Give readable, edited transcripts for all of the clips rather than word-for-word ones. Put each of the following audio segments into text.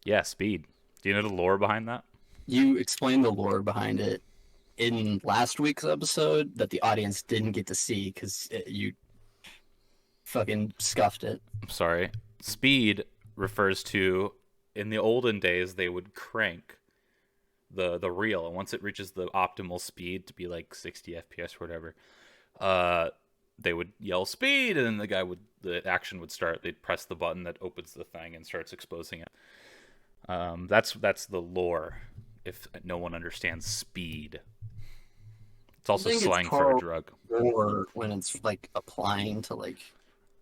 Yeah, Speed. Do you know the lore behind that? You explained the lore behind it in last week's episode that the audience didn't get to see because you fucking scuffed it. I'm sorry. Speed refers to, in the olden days, they would crank the reel, and once it reaches the optimal speed to be like 60 FPS or whatever, uh, they would yell speed, and then the action would start. They'd press the button that opens the thing and starts exposing it. That's the lore. If no one understands speed, it's I also think it's slang for a called drug. lore when it's like applying to like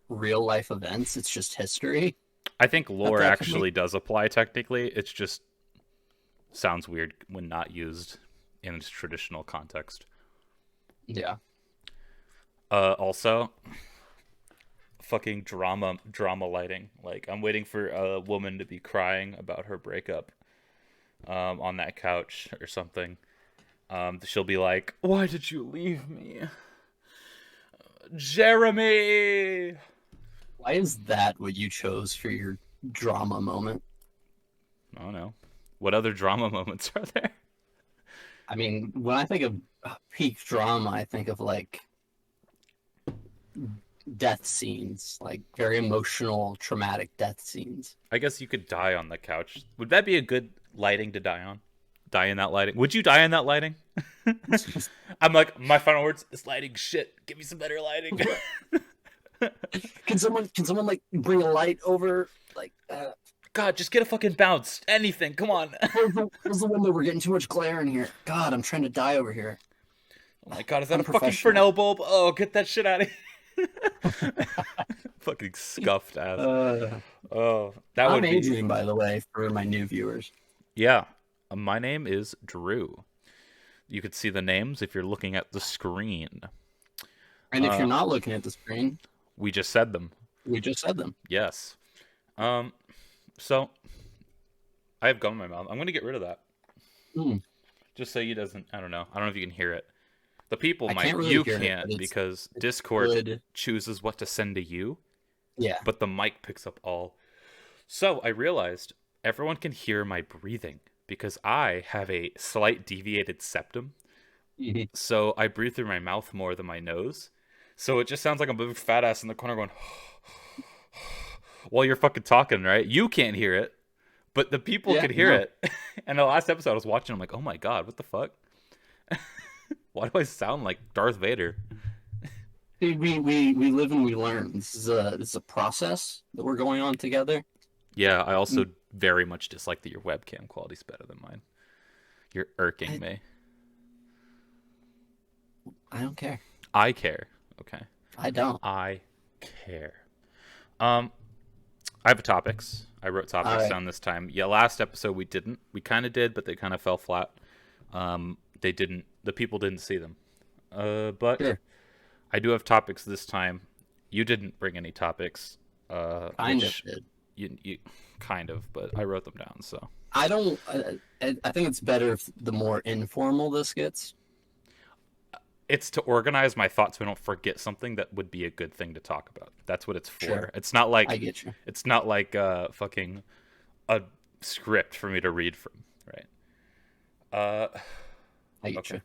real life events. It's just history I think at lore that point. actually does apply technically. It's just sounds weird when not used in its traditional context. Yeah. Also, fucking drama lighting. Like I'm waiting for a woman to be crying about her breakup on that couch or something. She'll be like, "Why did you leave me, Jeremy?" Why is that what you chose for your drama moment? I don't know. What other drama moments are there? I mean, when I think of peak drama, I think of like death scenes, like very emotional, traumatic death scenes. I guess you could die on the couch. Would that be a good lighting to die on? Die in that lighting? Would you die in that lighting? I'm like, my final words: this lighting shit. Give me some better lighting. Can someone like bring a light over? Like, God, just get a fucking bounce. Anything. Come on. close the window. We're getting too much glare in here. God, I'm trying to die over here. Oh my god, is that a fucking Unprofessional. Fresnel bulb? Oh, get that shit out of here. Fucking scuffed ass. Uh, Oh, that I'm would be. Adrian, by the way, for my new viewers. Yeah. My name is Drew. You could see the names if you're looking at the screen. And if Uh, you're not looking at the screen, we just said them. we just said them. Yes. Um, so I have gum in my mouth. I'm gonna get rid of that. Mm, Just so you doesn't I don't know. I don't know if you can hear it. The people I might. can't really You hear it, but can't because it's Discord good. chooses what to send to you, Yeah. but the mic picks up all. So I realized everyone can hear my breathing because I have a slight deviated septum. Mhm. So I breathe through my mouth more than my nose. So it just sounds like I'm a big fat ass in the corner going while you're fucking talking, right? You can't hear it, but the people Yeah. could hear No. it. And the last episode I was watching, I'm like, oh my god, what the fuck? Why do I sound like Darth Vader? We live and we learn. This is a process that we're going on together. Yeah, I also Mm, very much dislike that your webcam quality's better than mine. You're irking I, me. I don't care. I care. Okay. I don't. I care. Um, I have topics. I wrote All topics right. down this time. Yeah, last episode we didn't. We kind of did, but they kind of fell flat. They didn't. The people didn't see them. But Sure. I do have topics this time. You didn't bring any topics, Kind of which did. you kind of, but I wrote them down. So I don't. I think it's better if the more informal this gets. it's to organize my thoughts so I don't forget something that would be a good thing to talk about. That's what it's for. Sure. It's not I like get you. fucking a script for me to read from, right? Uh, I get okay. you.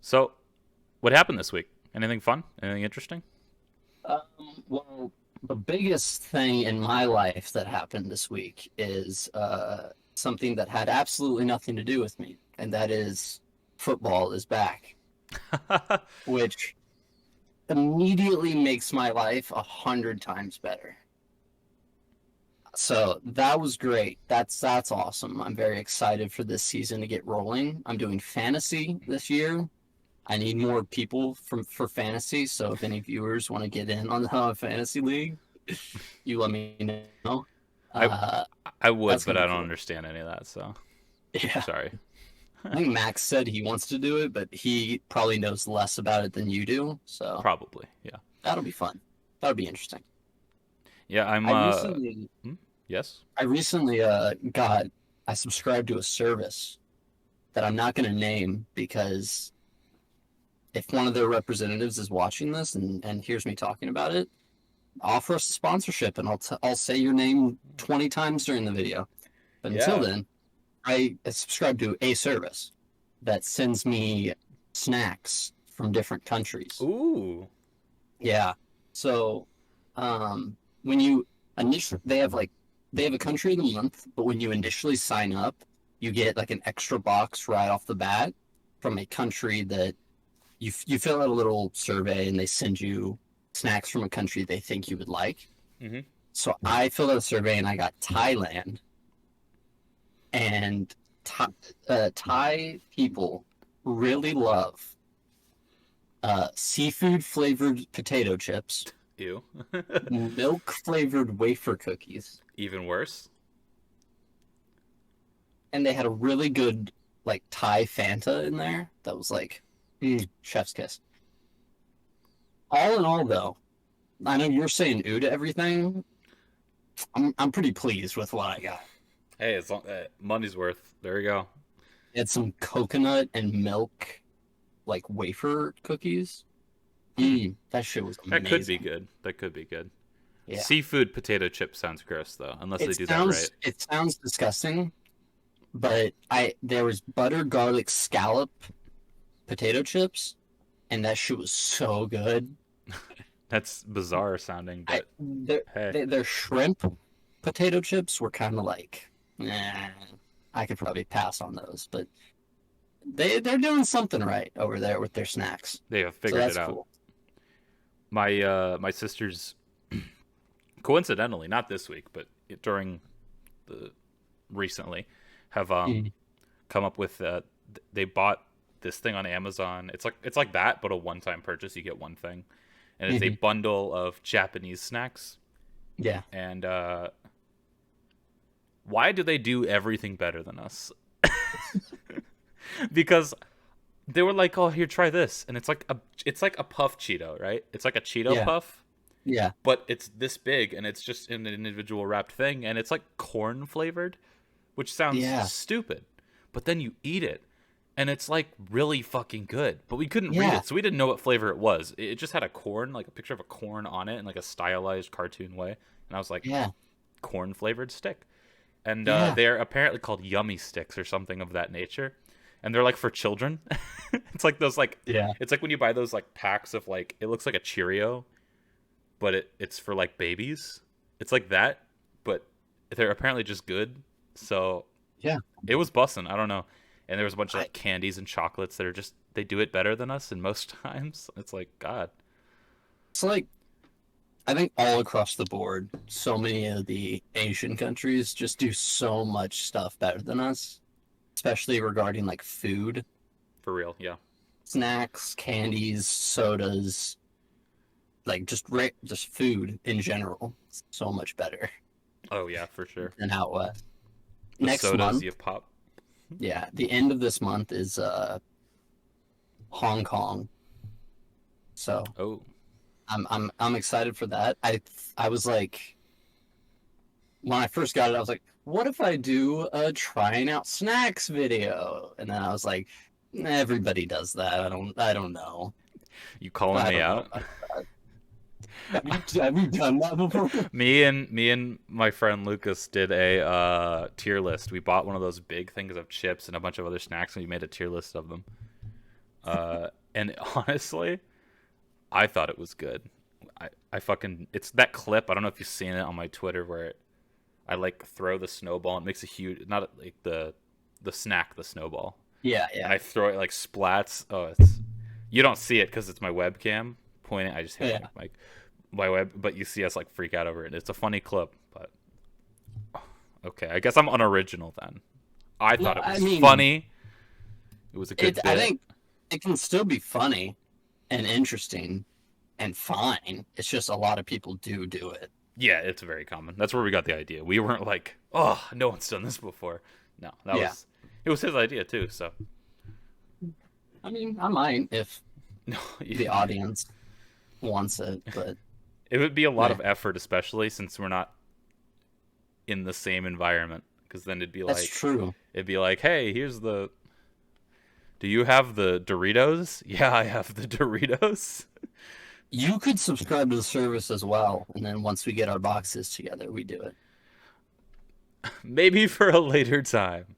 So, what happened this week? Anything fun? Anything interesting? Well, the biggest thing in my life that happened this week is something that had absolutely nothing to do with me, and that is football is back, which immediately makes my life 100 times better. So that was great. That's awesome. I'm very excited for this season to get rolling. I'm doing fantasy this year. I need more people for fantasy. So if any viewers want to get in on the fantasy league, you let me know. I Uh, I would, that's but gonna I be don't cool. understand any of that. So Yeah, sorry. I think Max said he wants to do it, but he probably knows less about it than you do. So Probably, yeah, that'll be fun. That'll be interesting. yeah. I'm I recently, hmm? Yes. I recently got I subscribed to a service that I'm not going to name because if one of their representatives is watching this and hears me talking about it, offer us a sponsorship, and I'll say your name 20 times during the video. But until Yeah. then, I subscribe to a service that sends me snacks from different countries. Ooh. Yeah. So, when you initially, they have a country of the month, but when you initially sign up, you get like an extra box right off the bat from a country that you fill out a little survey and they send you snacks from a country they think you would like. Mm-hmm. So I filled out a survey and I got Thailand, and Thai people really love seafood flavored potato chips, Ew. milk flavored wafer cookies, Even worse. and they had a really good like Thai Fanta in there that was like chef's kiss. All in all, though, I know you're saying ooh to everything. I'm pretty pleased with what I got. Hey, it's money's worth. There you go. Had some coconut and milk like wafer cookies. That shit was amazing. That could be good. That could be good. Yeah. Seafood potato chip sounds gross though, unless they do that right. It sounds disgusting, but there was butter garlic scallop potato chips, and that shit was so good. That's bizarre sounding, but hey. Their shrimp potato chips were kind of like, I could probably pass on those, but they're doing something right over there with their snacks. They have figured it out. Cool. My sisters, coincidentally, not this week, but during the recently, have come up with they bought this thing on Amazon. It's like that, but a one-time purchase. You get one thing, and it's a bundle of Japanese snacks. Yeah. And why do they do everything better than us? Because they were like, "Oh, here, try this," and it's like a puff Cheeto, right? It's like a Cheeto puff. Yeah. But it's this big, and it's just in an individual wrapped thing, and it's like corn flavored, which sounds stupid. But then you eat it, and it's like really fucking good. But we couldn't read it, so we didn't know what flavor it was. It just had a corn, like a picture of a corn on it in like a stylized cartoon way. And I was like, corn flavored stick. And they're apparently called yummy sticks or something of that nature. And they're like for children. It's like those it's like when you buy those like packs of like, it looks like a Cheerio, but it's for like babies. It's like that, but they're apparently just good. So it was bussin'. I don't know. And there was a bunch of like candies and chocolates that are just, they do it better than us. And most times it's like, God. It's like, I think all across the board, so many of the Asian countries just do so much stuff better than us, especially regarding like food. For real, yeah. Snacks, candies, sodas, like just food in general. It's so much better. Oh yeah, for sure. Than how it was. The next sodas month, you pop. Yeah, the end of this month is Hong Kong. So I'm excited for that. I was like, when I first got it, I was like, what if I do a trying out snacks video? And then I was like, everybody does that. I don't know. You calling me out? Have you done that before? Me and my friend Lucas did a tier list. We bought one of those big things of chips and a bunch of other snacks, and we made a tier list of them. And honestly, I thought it was good. I fucking, it's that clip. I don't know if you've seen it on my Twitter where I like throw the snowball and it makes a huge, not like the snack, the snowball. Yeah. And I throw it like splats. Oh, it's, you don't see it because it's my webcam pointing. I just hit my web, but you see us like freak out over it. It's a funny clip, but okay. I guess I'm unoriginal then. I thought it was funny. It was a good bit. I think it can still be funny and interesting and fine. It's just a lot of people do it. Yeah, it's very common. That's where we got the idea. We weren't like, oh, no one's done this before. No, it was his idea too. So, I mean, I might if the audience wants it, but it would be a lot of effort, especially since we're not in the same environment. Because then it'd be like, that's true. It'd be like, hey, here's the. Do you have the Doritos? Yeah, I have the Doritos. You could subscribe to the service as well, and then once we get our boxes together, we do it. Maybe for a later time.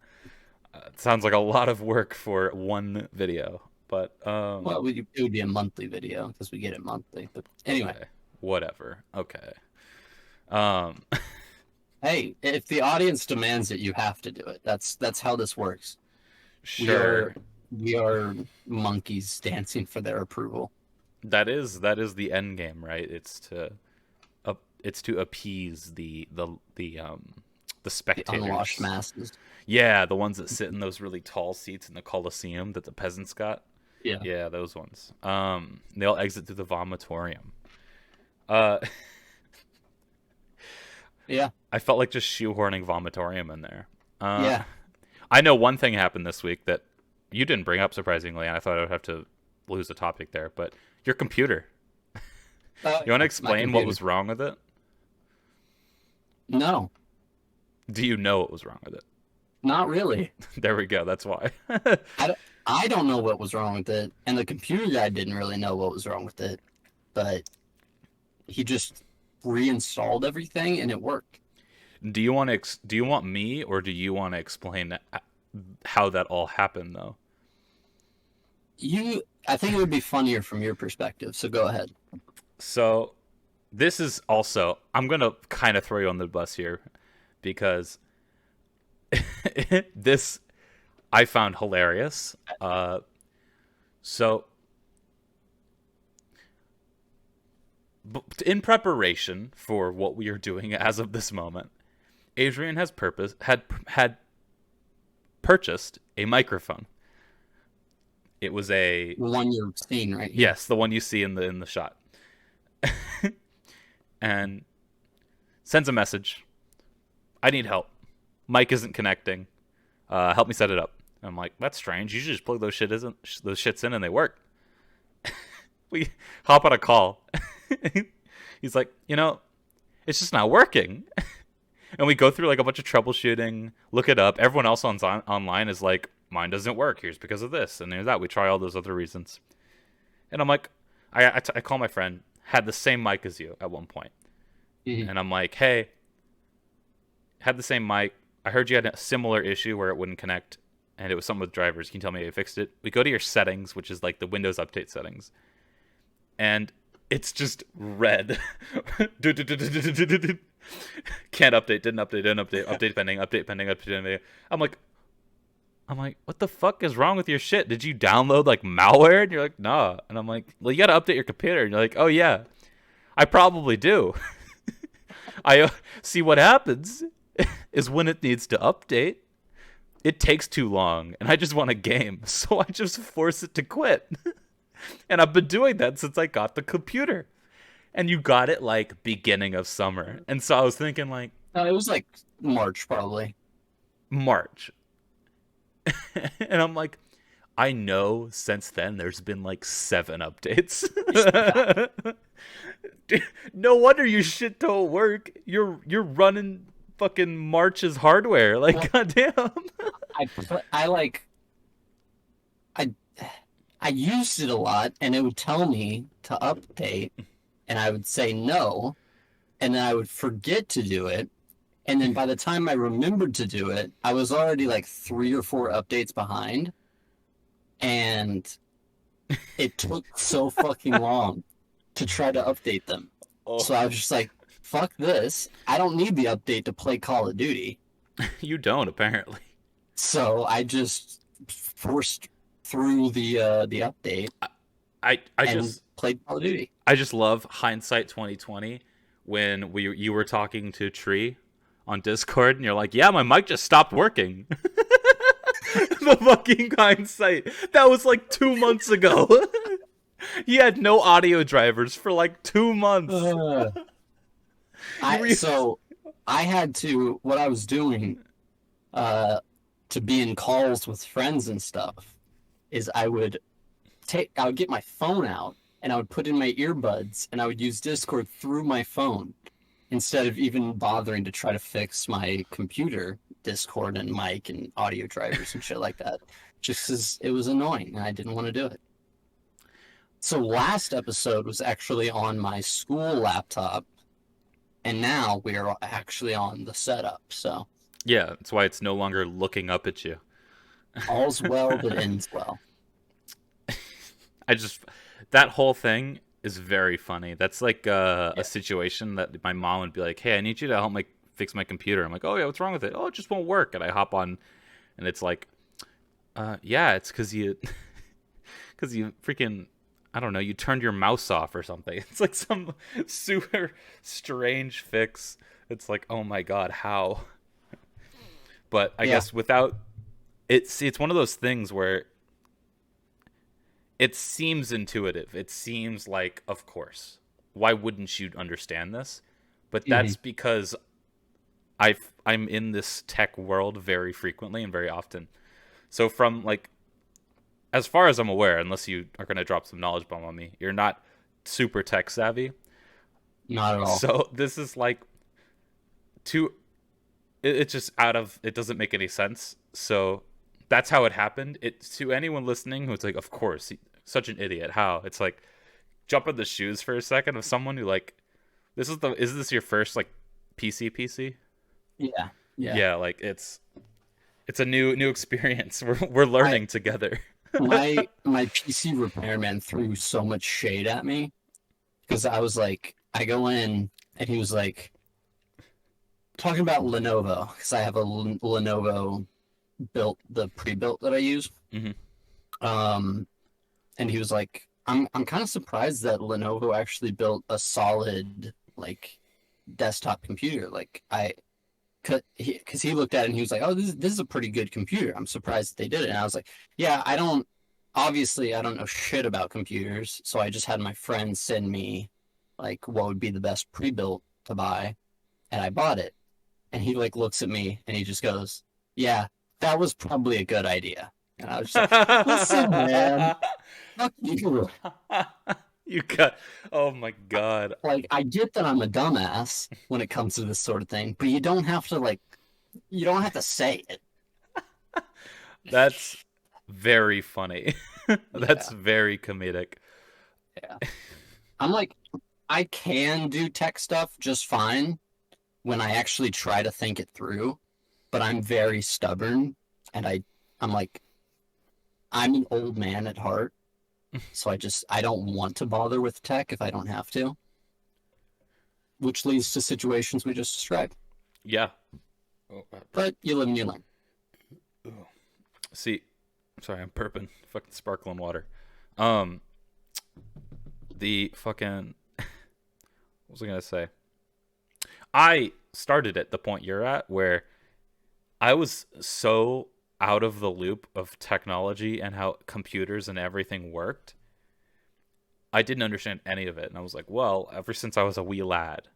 It sounds like a lot of work for one video, but Well, it would be a monthly video because we get it monthly. But anyway, okay, whatever. Okay. Um, hey, if the audience demands it, you have to do it. That's how this works. sure. We are monkeys dancing for their approval. That is the end game, right? It's to appease the The unwashed spectators. masses. Yeah, the ones that sit in those really tall seats in the Colosseum that the peasants got. Yeah. Yeah, those ones. They'll exit through the vomitorium. Uh, Yeah. I felt like just shoehorning vomitorium in there. Yeah. I know one thing happened this week that you didn't bring up, surprisingly, and I thought I would have to lose the topic there. But your computer. You want to explain what was wrong with it? No, Do you know what was wrong with it? not really. There we go. That's why. I don't know what was wrong with it, and the computer guy didn't really know what was wrong with it, but he just reinstalled everything and it worked. Do you want me, or do you want to explain how that all happened, though? I think it would be funnier from your perspective, so go ahead. So this is also, I'm gonna kind of throw you on the bus here because this I found hilarious. So in preparation for what we are doing as of this moment, Adrian had purchased a microphone. It was a The one you're seeing right here. yes, the one you see in the shot, and sends a message. I need help. Mic isn't connecting. Help me set it up. I'm like, that's strange. You should just plug those shits in and they work. We hop on a call. He's like, it's just not working. And we go through like a bunch of troubleshooting, look it up. Everyone else online is like, mine doesn't work. Here's because of this and there's that. We try all those other reasons. And I'm like, I call my friend, had the same mic as you at one point. Mhm. And I'm like, hey, had the same mic. I heard you had a similar issue where it wouldn't connect and it was something with drivers. Can you tell me how you fixed it? We go to your settings, which is like the Windows update settings. And it's just red. Can't update, didn't update, update pending, update pending, update pending. I'm like, what the fuck is wrong with your shit? Did you download like malware? And you're like, nah. And I'm like, well, you gotta update your computer. And you're like, oh yeah, I probably do. I see what happens is when it needs to update, it takes too long, and I just want a game, so I just force it to quit. And I've been doing that since I got the computer. And you got it like beginning of summer. And so I was thinking like No, it was like March probably. March. And I'm like, I know since then there's been like 7 updates. No wonder your shit don't work. You're running fucking March's hardware. Like, Well, goddamn. I like I used it a lot, and it would tell me to update, and I would say no, and then I would forget to do it, and then by the time I remembered to do it, I was already like 3 or 4 updates behind, and it took so fucking long to try to update them. Oh, So I was just like, fuck this. I don't need the update to play Call of Duty. you don't apparently. So I just forced through the update I and just played Call of Duty. I just love hindsight 2020 when you were talking to Tree on Discord and you're like, yeah, my mic just stopped working. The fucking hindsight. That was like 2 months ago. He had no audio drivers for like 2 months. So I had to what I was doing to be in calls with friends and stuff is I would get my phone out and I would put in my earbuds and I would use Discord through my phone instead of even bothering to try to fix my computer Discord and mic and audio drivers and shit like that. Just because it was annoying and I didn't want to do it. So last episode was actually on my school laptop, and now we are actually on the setup. So Yeah, that's why it's no longer looking up at you. all's well that ends well. I just that whole thing is very funny. That's like a Yeah. situation that my mom would be like, "Hey, I need you to help me fix my computer." I'm like, "Oh yeah, what's wrong with it?" "Oh, it just won't work." And I hop on, and it's like, yeah, it's because you freaking, I don't know, you turned your mouse off or something." It's like some super strange fix. It's like, oh my god, how? But I Yeah. guess without it's one of those things where it seems intuitive. It seems like, of course, why wouldn't you understand this? But Hmm. that's because I'm in this tech world very frequently and very often. So from like, as far as I'm aware, unless you are going to drop some knowledge bomb on me, you're not super tech savvy. Not at all. So this is like too. It's just out of. It doesn't make any sense. So that's how it happened. It to anyone listening who's like, of course, such an idiot. How? It's like jump in the shoes for a second of someone who like is this your first like PC? Yeah. Yeah. Yeah, like it's a new experience. We're I learning together. my PC repairman threw so much shade at me because I was like, I go in and he was like talking about Lenovo because I have a Lenovo built the pre-built that I use. Hmm. Um, and he was like, I'm kind of surprised that Lenovo actually built a solid like desktop computer. Like because he looked at it and he was like, "Oh, this is a pretty good computer. I'm surprised that they did it." And I was like, "Yeah, I don't know shit about computers, so I just had my friend send me like what would be the best pre-built to buy, and I bought it." And he like looks at me and he just goes, "Yeah, that was probably a good idea." And I was just like, "Listen, man, fuck you." You got. Oh my god. Like, I get that I'm a dumbass when it comes to this sort of thing, but you don't have to say it. That's very funny. That's Yeah, very comedic. yeah. I'm like, I can do tech stuff just fine when I actually try to think it through, but I'm very stubborn, and I'm like, I'm an old man at heart, so I don't want to bother with tech if I don't have to, which leads to situations we just described. Yeah. Oh, But you live and you learn. see, sorry, I'm burping. Fucking sparkling water. Um, the fucking. What was I gonna say? I started at the point you're at where I was so out of the loop of technology and how computers and everything worked. I didn't understand any of it, and I was like, well, ever since I was a wee lad,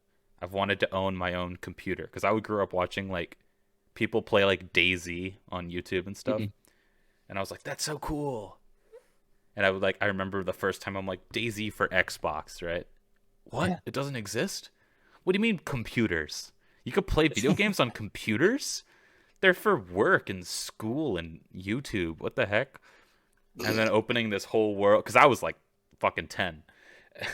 I've wanted to own my own computer because I would grow up watching like people play like Daisy on YouTube and stuff, Mhm. and I was like, that's so cool. And I remember the first time I'm like Daisy for Xbox, right? What? Yeah. It doesn't exist? What do you mean computers? You could play video games on computers? They're for work and school and YouTube. What the heck? And then opening this whole world because I was like fucking 10,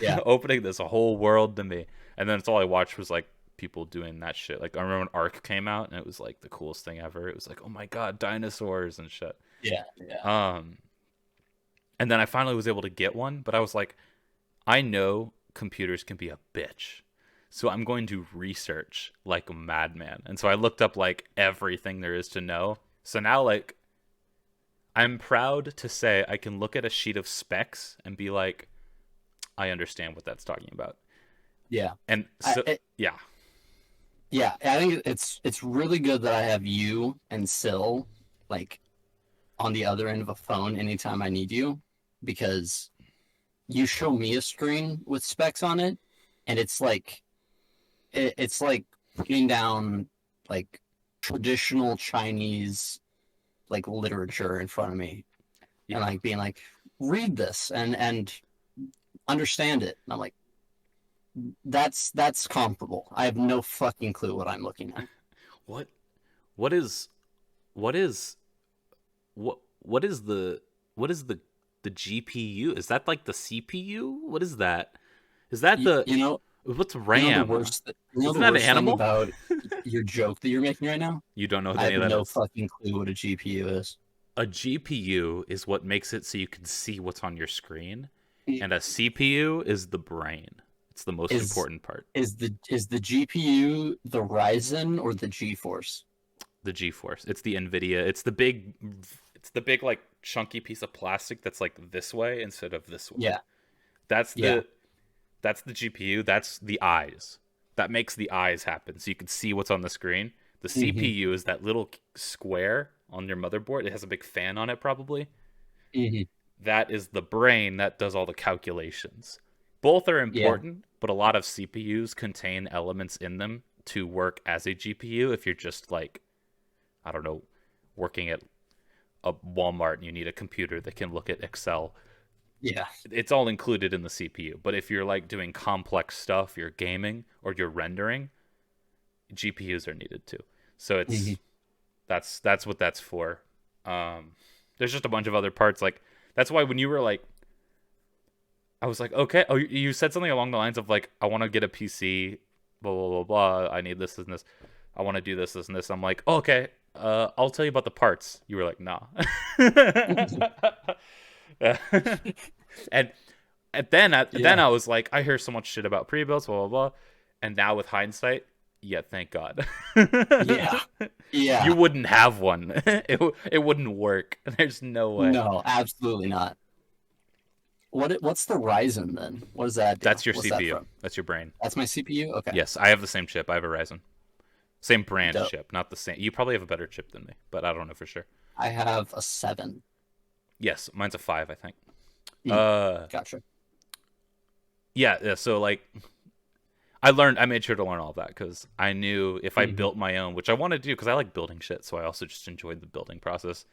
Yeah. opening this whole world to me, and then it's all I watched was like people doing that shit. Like I remember when Ark came out and it was like the coolest thing ever. It was like, oh my god, dinosaurs and shit. Yeah. Yeah. um and then I finally was able to get one, but I was like, I know computers can be a bitch, so I'm going to research like a madman. And so I looked up like everything there is to know. So now like I'm proud to say I can look at a sheet of specs and be like, I understand what that's talking about. Yeah. And I, so, it, yeah, yeah, I think it's really good that I have you and Sil like on the other end of a phone anytime I need you because you show me a screen with specs on it and it's like putting down like traditional Chinese like literature in front of me and yeah. like being like read this and understand it. And I'm like that's comparable. I have no fucking clue what I'm looking at. What, what is, what is, what is the the GPU? Is that like the CPU? What is that? Is that You, the you know, what's you know the RAM? worst. You know Isn't the that an worst thing animal? about your joke that you're making right now? You don't know what I any have of that no is. fucking clue what a GPU is. A GPU is what makes it so you can see what's on your screen, and a I- CPU is the brain. It's the most Is important part. is the GPU the Ryzen or the GeForce? The GeForce. It's the Nvidia. It's the big like chunky piece of plastic that's like this way instead of this way. Yeah, That's yeah. the GPU. That's the eyes. That makes the eyes happen so you can see what's on the screen. The Hmm. CPU is that little square on your motherboard. It has a big fan on it probably. Hmm. That is the brain that does all the calculations. Both are Yeah. important, but a lot of CPUs contain elements in them to work as a GPU if you're just like, I don't know, working at a Walmart and you need a computer that can look at Excel. Yeah. It's all included in the CPU. But if you're like doing complex stuff, you're gaming or you're rendering, GPUs are needed too. So Hmm. that's what that's for. There's just a bunch of other parts like that's why when you were like I was like, okay. Oh, you said something along the lines of like, I want to get a PC, blah blah blah blah. I need this and this. I want to do this and this. I'm like, oh, okay. I'll tell you about the parts. You were like, nah. and then Yeah. I was like, I hear so much shit about pre-builds, blah blah blah. And now with hindsight, yeah, thank God. Yeah. You Yeah. wouldn't have one. It wouldn't work. There's no way. No, absolutely not. What's the Ryzen then? What does that do? That's your What's that CPU. from? That's your brain. That's my CPU? Okay. Yes, I have the same chip. I have a Ryzen. Same brand Dope. chip, not the same. You probably have a better chip than me, but I don't know for sure. I have a 7. Yes, mine's a 5, I think. Hmm. Uh, Gotcha. yeah. So like, I made sure to learn all of that because I knew if I Hmm. built my own, which I want to do because I like building shit. So I also just enjoyed the building process.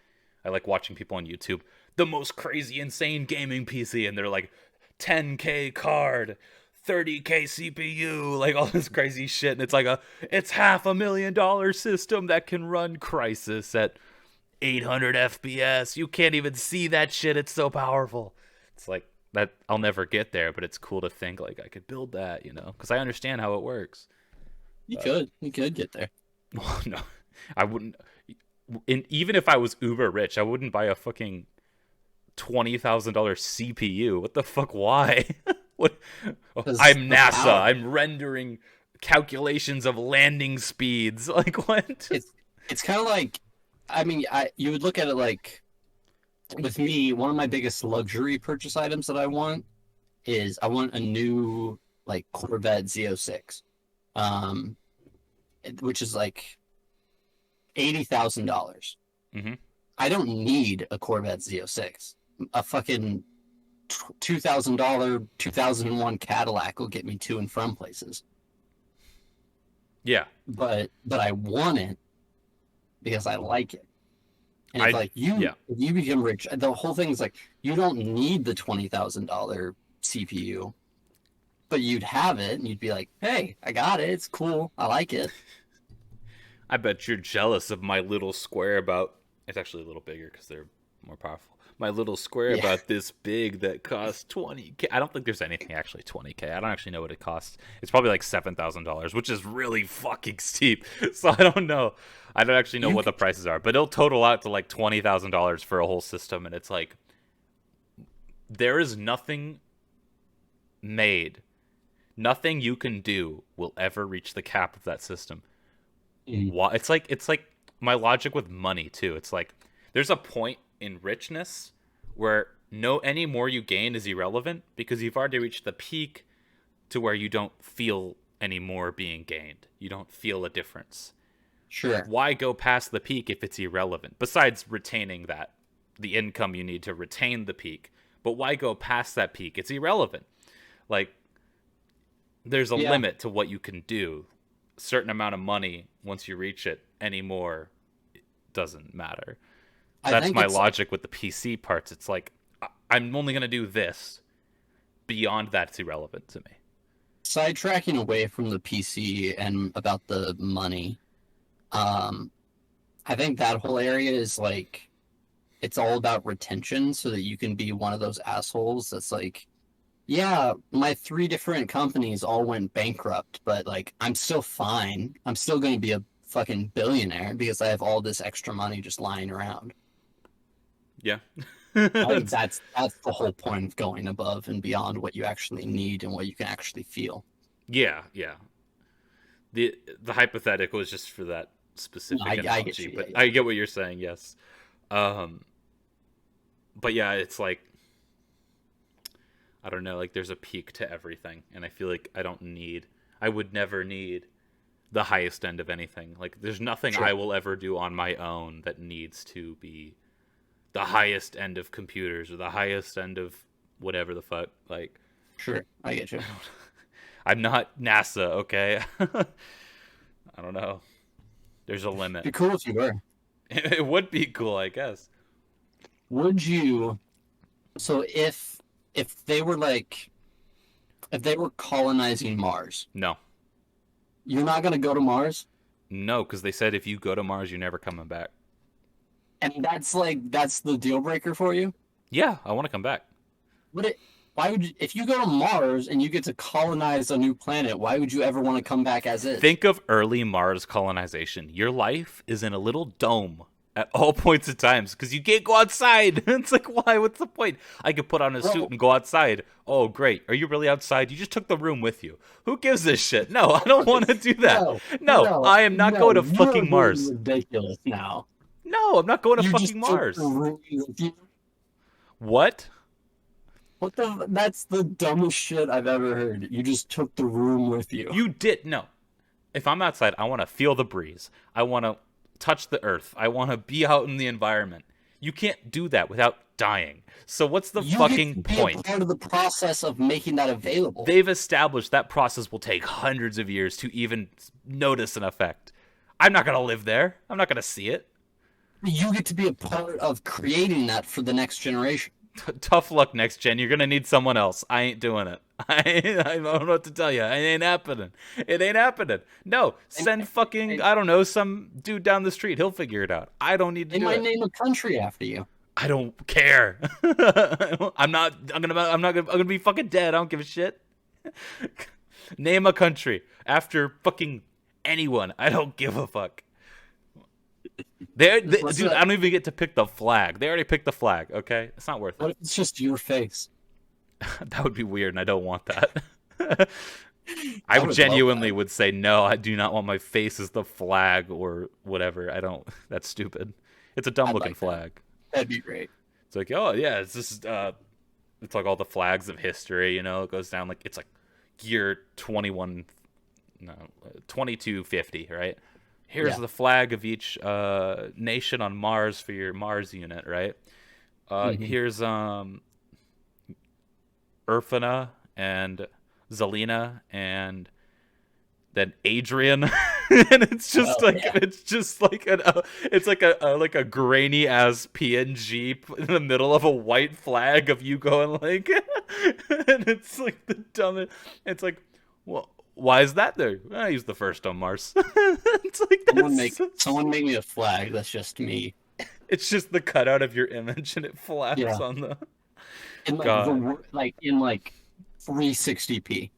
I like watching people on YouTube, the most crazy, insane gaming PC, and they're like, 10K card, 30K CPU, like all this crazy shit, and it's $500,000 system that can run Crisis at 800 FPS. You can't even see that shit. It's so powerful. It's like that. I'll never get there, but it's cool to think like I could build that, because I understand how it works. You could. You could get there. Well, no, I wouldn't. Even if I was uber rich, I wouldn't buy a fucking $20,000 CPU. What the fuck? Why? What? Oh, Because I'm the NASA. power. I'm rendering calculations of landing speeds. Like what? It's kind of like, I mean, you would look at it like, with me, one of my biggest luxury purchase items that I want is I want a new like Corvette Z06, um, which is like $80,000. Hmm. I don't need a Corvette Z06. A fucking $2,000 2001 Cadillac will get me to and from places. Yeah. But I want it because I like it. And if I. like you Yeah. if you become rich, the whole thing is like you don't need the $20,000 CPU, but you'd have it and you'd be like, hey, I got it. It's cool. I like it. I bet you're jealous of my little square about. It's actually a little bigger because they're more powerful. My little square Yeah. about this big that costs 20K. I don't think there's anything actually 20K. I don't actually know what it costs. It's probably like $7,000, which is really fucking steep. So I don't know. I don't actually know You what the could, prices are, but it'll total out to like $20,000 for a whole system, and it's like there is nothing made, nothing you can do will ever reach the cap of that system. Mhm. Why? It's like my logic with money too. It's like there's a point in richness where no any more you gain is irrelevant because you've already reached the peak to where you don't feel any more being gained. You don't feel a difference. Sure. Why go past the peak if it's irrelevant? Besides retaining the income you need to retain the peak. But why go past that peak? It's irrelevant. Like there's a Yeah. limit to what you can do. A certain amount of money once you reach it anymore doesn't matter. I That's think my it's logic with the PC parts. It's like I'm only gonna do this. Beyond that, it's irrelevant to me. sidetracking away from the PC and about the money. Um, I think that whole area is like it's all about retention so that you can be one of those assholes that's like, yeah, my three different companies all went bankrupt, but like I'm still fine. I'm still going to be a fucking billionaire because I have all this extra money just lying around. Yeah. I think that's the whole point of going above and beyond what you actually need and what you can actually feel. Yeah, yeah. The hypothetical is just for that No, specific I get analogy, you. Yeah, but yeah. I get what you're saying. Yes. Um, but yeah, it's like I don't know. Like there's a peak to everything, and I feel like I would never need the highest end of anything. Like there's nothing Sure, I will ever do on my own that needs to be the highest end of computers or the highest end of whatever the fuck. Like sure. I get you. I'm not NASA, okay? I don't know. There's a Be limit. cool if you were. It would be cool, I guess. Would you? So if they were like if they were colonizing Mars, No. you're not gonna go to Mars, No, because they said if you go to Mars, you're never coming back. and that's the deal breaker for you. Yeah, I want to come back. Would it? Why would you, if you go to Mars and you get to colonize a new planet? Why would you ever want to come back as is? Think of early Mars colonization. Your life is in a little dome at all points of times because you can't go outside. It's like, why? What's the point? I could put on a suit Bro, and go outside. Oh, great. Are you really outside? You just took the room with you. Who gives a shit? No, I don't want to do that. no, No, I am not no, going to you're fucking being Mars. ridiculous now. No, I'm not going to You just fucking took the Mars. room with you. What? What the? That's the dumbest shit I've ever heard. You just took the room with you. You did. No. If I'm outside, I want to feel the breeze. I want to touch the earth. I want to be out in the environment. You can't do that without dying. So what's the You get to fucking be a point? part of the process of making that available. They've established that process will take hundreds of years to even notice an effect. I'm not going to live there. I'm not going to see it. You get to be a part of creating that for the next generation. Tough luck, next gen. You're going to need someone else. I ain't doing it. I don't know what to tell you. It ain't happening. It ain't happening. No, send fucking, I don't know, some dude down the street. He'll figure it out. I don't need to They do might it. name a country after you. I don't care. I'm gonna be fucking dead. I don't give a shit. Name a country after fucking anyone. I don't give a fuck. What's Dude, that? I don't even get to pick the flag. They already picked the flag. Okay, it's not worth What it. if it's just your face? That would be weird, and I don't want that. I I would love genuinely that. would say no. I do not want my face as the flag or whatever. I don't. That's stupid. It's a dumb I'd looking like that. flag. That'd be great. It's like, oh yeah, it's just it's like all the flags of history, you know, it goes down like it's like year 21 no 2250, right? Here's Yeah. the flag of each nation on Mars for your Mars unit, right? Hmm. Here's Urfana and Zelina and then Adrian, and Oh yeah. it's just like it's like a grainy ass PNG in the middle of a white flag of you going like, and it's like the dumbest. It's like, well, why is that there? I used the first on Mars. It's like Someone make me a flag that's just me. it's just the cutout of your image and it flaps Yeah. on the In like God. like in like 360p.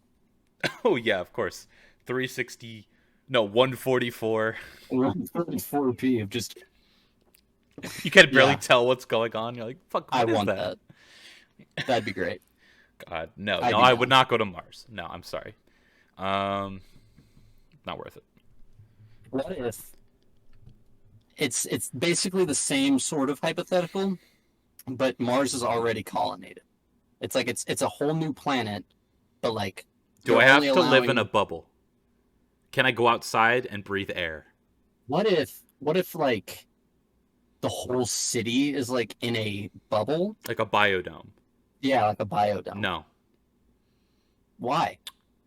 Oh yeah, of course. 360, no 144. 134p of just You can barely yeah. tell what's going on. You're like, fuck, I what is want that? that. That'd be great. God, no, I'd no, be I would down. not go to Mars. No, I'm sorry. Um, not worth it. What if it's basically the same sort of hypothetical, but Mars is already colonized. It's like it's a whole new planet, but like Do I they're only have to live in a allowing. bubble? Can I go outside and breathe air? What if like the whole city is like in a bubble? Like a biodome? Yeah, like a biodome. No. Why?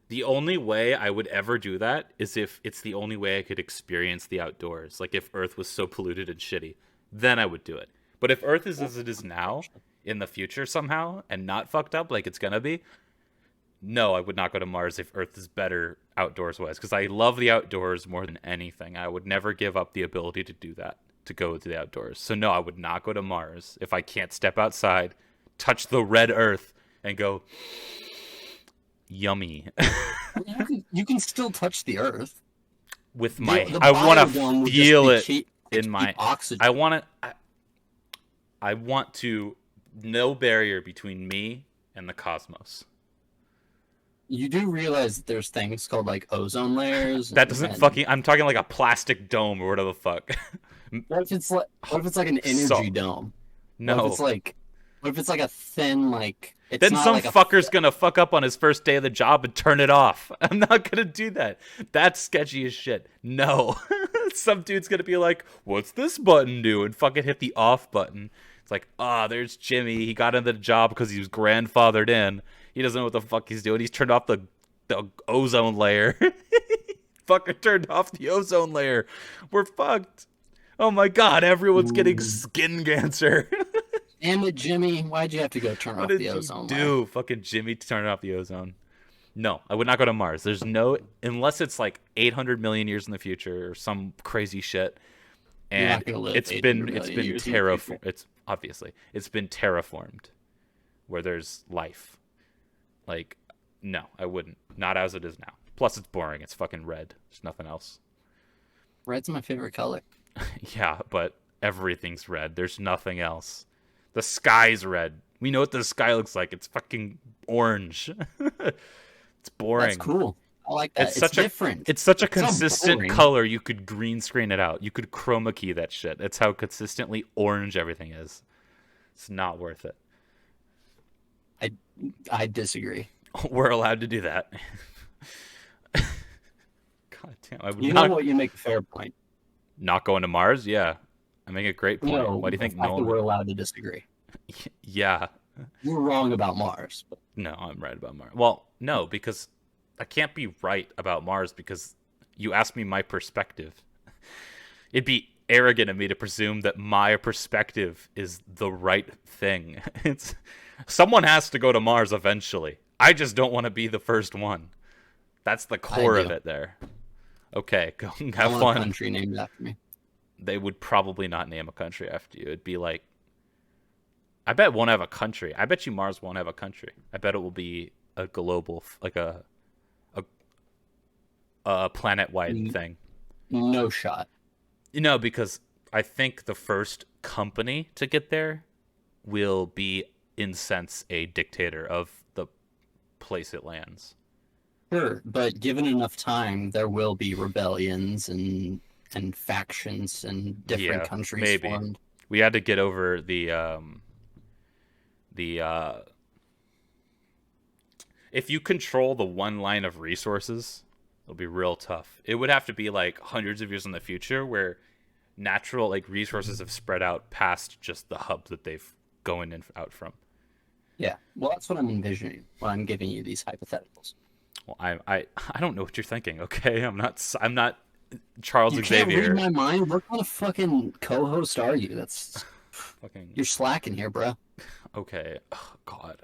The only way I would ever do that is if it's the only way I could experience the outdoors. Like if Earth was so polluted and shitty, then I would do it. But if Earth is as it is now, in the future somehow, and not fucked up like it's gonna be, no, I would not go to Mars if Earth is better outdoors wise. Because I love the outdoors more than anything. I would never give up the ability to do that. to go to the outdoors. So no, I would not go to Mars if I can't step outside, touch the red earth, and go, yummy. You can still touch the earth. With my, The I want biodome to would feel just it be in my oxygen. I want to no barrier between me and the cosmos. You do realize that there's things called like ozone layers. That doesn't I'm talking like a plastic dome or whatever the fuck. What if it's like an energy dome? No. What if it's like a thin like? It's then not some like fucker's gonna fuck up on his first day of the job and turn it off. I'm not gonna do that. That's sketchy as shit. No. Some dude's gonna be like, what's this button do? And fucking hit the off button. It's like, there's Jimmy. He got into the job because he was grandfathered in. He doesn't know what the fuck he's doing. He's turned off the ozone layer. Fucker turned off the ozone layer. We're fucked. Oh my god, everyone's getting skin cancer. Damn it, Jimmy! Why'd you have to go turn off the ozone layer? Fucking Jimmy turn off the ozone. No, I would not go to Mars. There's no, unless it's like 800 million years in the future or some crazy shit. And it's been terraformed. It's been terraformed, where there's life. Like, no, I wouldn't. Not as it is now. Plus, it's boring. It's fucking red. There's nothing else. Red's my favorite color. Yeah, but everything's red. There's nothing else. The sky's red. We know what the sky looks like. It's fucking orange. It's boring. That's cool. I like that. It's different. It's such a consistent color. You could green screen it out. You could chroma key that shit. That's how consistently orange everything is. It's not worth it. I disagree. We're allowed to do that. God damn. You know what? You make a fair point. Not going to Mars? Yeah. I make a great point. No, why do you think no one... we're allowed to disagree? Yeah. You're wrong about Mars. But... No, I'm right about Mars. Well, no, because I can't be right about Mars because you asked me my perspective. It'd be arrogant of me to presume that my perspective is the right thing. Someone has to go to Mars eventually. I just don't want to be the first one. That's the core of it there. Okay, go have fun. A country named after me. They would probably not name a country after you. It'd be like, I bet it won't have a country. I bet you Mars won't have a country. I bet it will be a global, like a planet-wide thing. No shot. Because I think the first company to get there will be, in sense, a dictator of the place it lands. Sure, but given enough time, there will be rebellions and factions and different countries formed. We had to get over the if you control the one line of resources, it'll be real tough. It would have to be like hundreds of years in the future where natural like resources have spread out past just the hub that they've going in out from. Yeah, well, that's what I'm envisioning when I'm giving you these hypotheticals. Well, I don't know what you're thinking. Okay, I'm not Charles Xavier. You can't read my mind. What kind of fucking co-host are you? That's fucking. You're slacking here, bro. Okay. Oh God.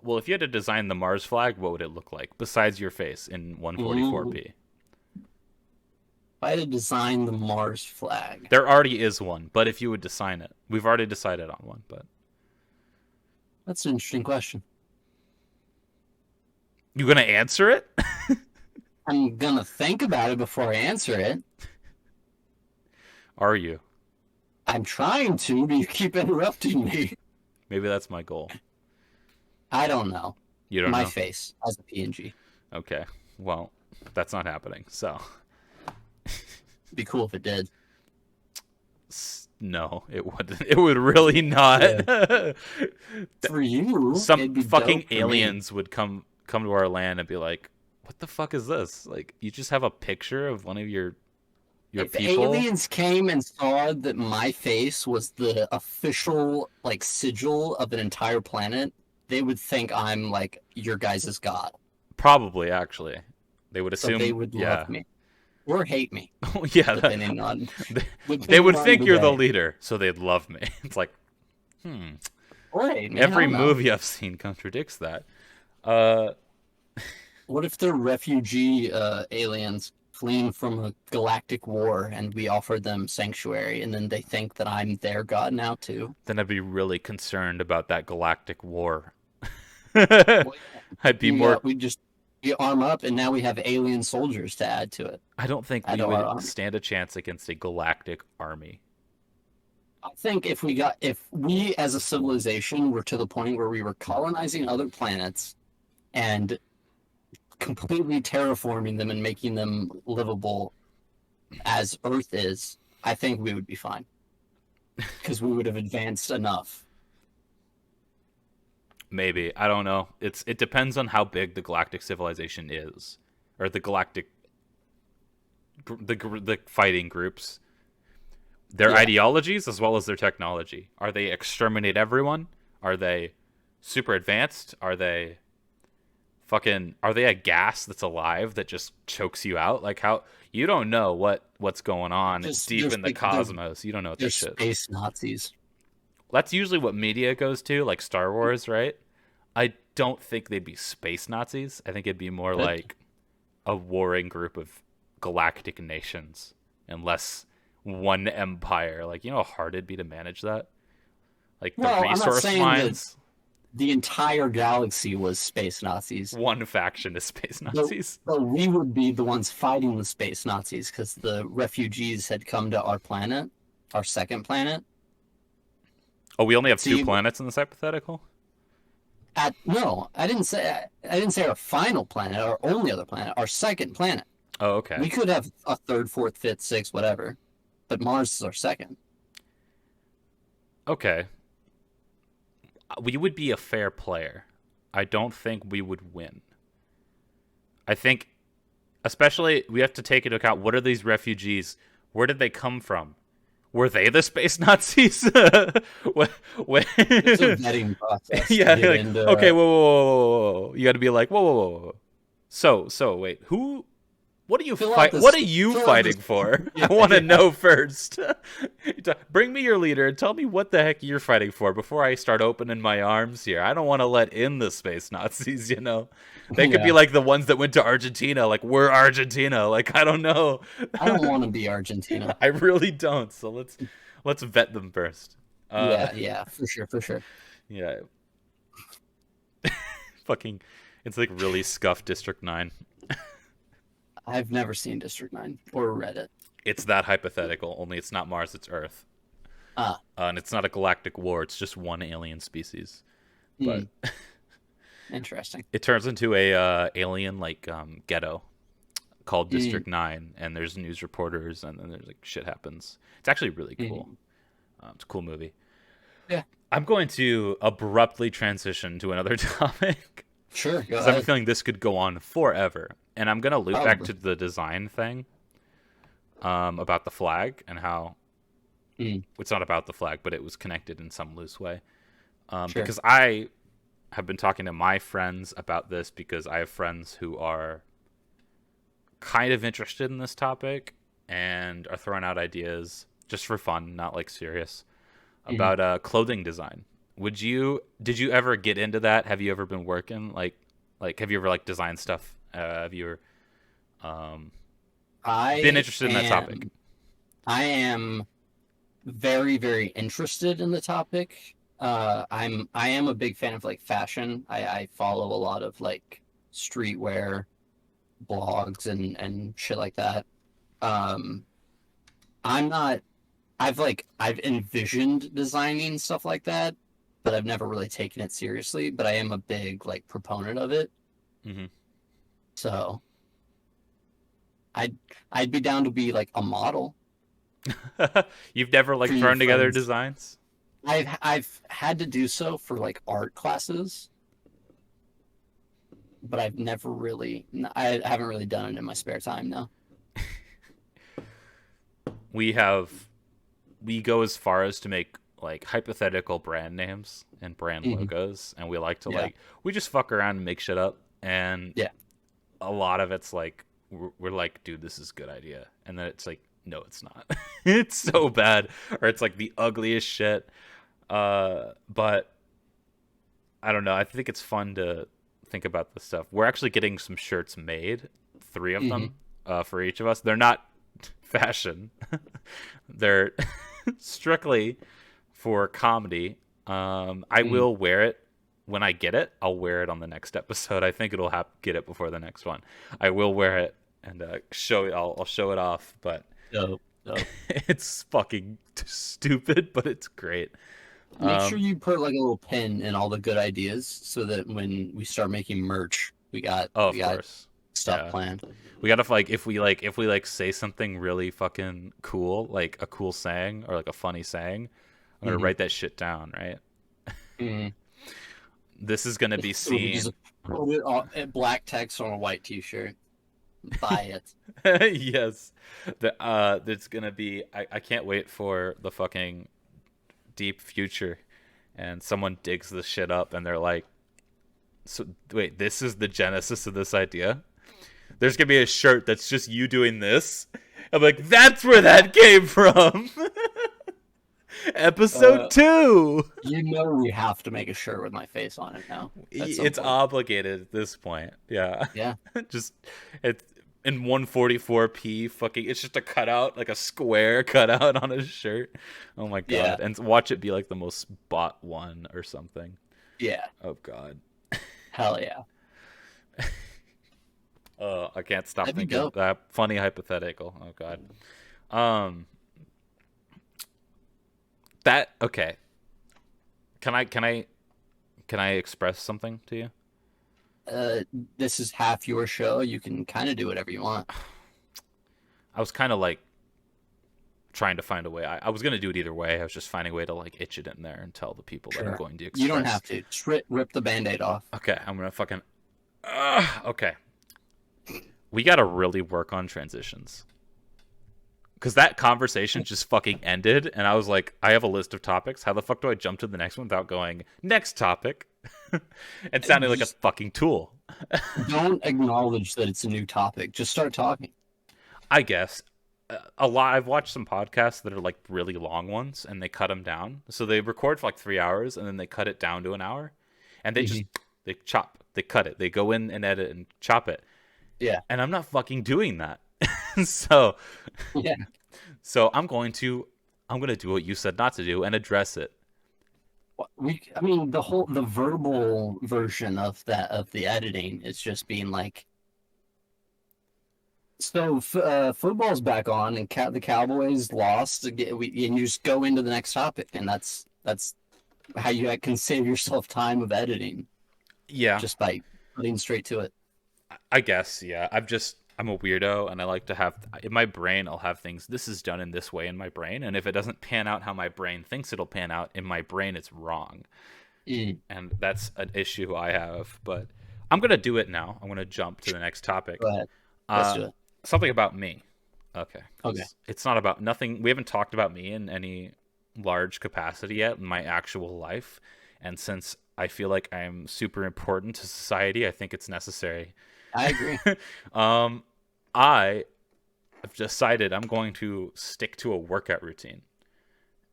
Well, if you had to design the Mars flag, what would it look like besides your face in 144p? If I had to design the Mars flag, there already is one. But if you would design it, we've already decided on one. But that's an interesting question. You gonna answer it? I'm gonna think about it before I answer it. Are you? I'm trying to, but you keep interrupting me. Maybe that's my goal. I don't know. You don't know? My face as a PNG. Okay. Well, that's not happening, so. It'd be cool if it did. No, it wouldn't. It would really not. Yeah. For you, some fucking aliens would come to our land and be like, what the fuck is this? Like, you just have a picture of one of your if people? Aliens came and saw that my face was the official, like, sigil of an entire planet, they would think I'm, like, your guys' god. Probably, actually. They would assume... So they would love me. Or hate me. Yeah. Depending on... They would think you're the leader, so they'd love me. It's like, Or hate me. Every movie I've seen contradicts that. What if they're refugee aliens fleeing from a galactic war and we offered them sanctuary, and then they think that I'm their god now too. Then I'd be really concerned about that galactic war. Well, I'd be yeah, more. we arm up, and now we have alien soldiers to add to it, I don't think add we to our would army. stand a chance against a galactic army. I think if we as a civilization were to the point where we were colonizing other planets and completely terraforming them and making them livable as Earth is, I think we would be fine because we would have advanced enough. Maybe, I don't know. It depends on how big the galactic civilization is, or the galactic the fighting groups, their Yeah, ideologies as well as their technology. Are they exterminate everyone? Are they super advanced? Are they a gas that's alive that just chokes you out? Like, how you don't know what's going on just deep in the cosmos. You don't know what they're that shit. space Nazis. That's usually what media goes to, like Star Wars, right? I don't think they'd be space Nazis. I think it'd be more But like a warring group of galactic nations, and less one empire. Like, you know how hard it'd be to manage that? Like the well, I'm not resource saying that mines, the entire galaxy was space Nazis. one faction is space But, Nazis. but we would be the ones fighting the space Nazis because the refugees had come to our planet, our second planet. Oh, we only have two See, planets in this hypothetical? no, I didn't say our final planet, our only other planet, our second planet. Oh, okay. We could have a third, fourth, fifth, sixth, whatever, but Mars is our second. Okay. We would be a fair player. I don't think we would win. I think, especially, we have to take into account, what are these refugees? Where did they come from? Were they the space Nazis? When- It's a vetting process to yeah, get like, okay, into. whoa. You got to be like, whoa. So wait, who? What are you Fill out fight? What this. are you Fill out this. fighting for? Yeah, I want to yeah. know first. Bring me your leader and tell me what the heck you're fighting for before I start opening my arms here. I don't want to let in the space Nazis. They could be Yeah. like the ones that went to Argentina. Like, we're Argentina. Like, I don't know. I don't want to be Argentina. I really don't. So let's vet them first. Yeah, for sure, for sure. Yeah. Fucking, it's like really scuffed District 9. I've never seen District 9 or read it. It's that hypothetical, only it's not Mars, it's Earth. Ah, And it's not a galactic war, it's just one alien species. But interesting. it turns into a alien like ghetto called Mm, District 9, and there's news reporters, and then there's like shit happens. It's actually really cool. mm. It's a cool movie. Yeah, I'm going to abruptly transition to another topic sure. Go because I have a ahead. feeling this could go on forever. And I'm going to loop back Probably. to the design thing, about the flag and how Mm, it's not about the flag, but it was connected in some loose way. sure. Because I have been talking to my friends about this because I have friends who are kind of interested in this topic and are throwing out ideas just for fun, not like serious, Mhm. about clothing design. Did you ever get into that? Have you ever been working like have you ever like designed stuff? Have you ever been I interested in that topic? am. I am very, very interested in the topic. I am a big fan of like fashion. I follow a lot of like streetwear blogs and shit like that. Um, I'm not. I've envisioned designing stuff like that, but I've never really taken it seriously. But I am a big like proponent of it. Hmm. So I'd I'd be down to be like a model You've never for like your thrown together friends. designs? I've had to do so for like art classes, but I've never really I haven't really done it in my spare time now. We have we go as far as to make like hypothetical brand names and brand Hmm. logos, and we like to Yeah, like we just fuck around and make shit up, and yeah, a lot of it's like we're like, dude, this is a good idea, and then it's like, no, it's not. It's so bad, or it's like the ugliest shit. But I don't know. I think it's fun to think about this stuff. We're actually getting some shirts made, three of hmm them, for each of us. They're not fashion. They're strictly for comedy. I will wear it when I get it. I'll wear it on the next episode. I think it'll get it before the next one. I will wear it and show it. I'll show it off, but Dope. it's fucking stupid, but it's great. Make sure you put like a little pin in all the good ideas so that when we start making merch, we got of course stuff planned. We gotta if we say something really fucking cool, like a cool saying or like a funny saying, I'm gonna write that shit down, right? This is gonna be seen. Just put it in black text on a white T-shirt. Buy it. Yes, it's gonna be. I can't wait for the fucking deep future, and someone digs this shit up, and they're like, "So wait, this is the genesis of this idea." There's gonna be a shirt that's just you doing this. I'm like, that's where that came from. Episode 2. You know we have to make a shirt with my face on it now. It's obligated at this point. Yeah. Yeah. Just it's in 144p. Fucking, it's just a cutout, like a square cutout on a shirt. Oh my god! Yeah. And watch it be like the most bought one or something. Yeah. Oh god. Hell yeah. I can't stop That'd be thinking of dope. that funny hypothetical. Oh god. That okay. Can I express something to you? This is half your show. You can kind of do whatever you want. I was kind of like trying to find a way. I was gonna do it either way. I was just finding a way to like itch it in there and tell the people that I'm going to express. You don't have to. Just rip the Band-Aid off. Okay, I'm gonna fucking. Okay. We gotta really work on transitions. Because that conversation just fucking ended, and I was like, I have a list of topics. How the fuck do I jump to the next one without going, next topic? It sounded like a fucking tool. Don't acknowledge that it's a new topic. Just start talking. I guess. I've watched some podcasts that are like really long ones, and they cut them down. So they record for like 3 hours, and then they cut it down to an hour. And they they cut it. They go in and edit and chop it. Yeah. And I'm not fucking doing that. So yeah. So I'm gonna do what you said not to do and address it. I mean, the verbal version of the editing is just being like, so football's back on and the Cowboys lost, and you just go into the next topic, and that's how you can save yourself time of editing. Yeah, just by putting straight to it. I guess. Yeah, I'm a weirdo, and I like to have in my brain. I'll have things. This is done in this way in my brain, and if it doesn't pan out how my brain thinks it'll pan out in my brain, it's wrong. And that's an issue I have. But I'm gonna do it now. I'm gonna jump to the next topic. Go ahead. Let's do it. Something about me. Okay. Okay. It's not about nothing. We haven't talked about me in any large capacity yet in my actual life, and since I feel like I'm super important to society, I think it's necessary. I agree. I have decided I'm going to stick to a workout routine,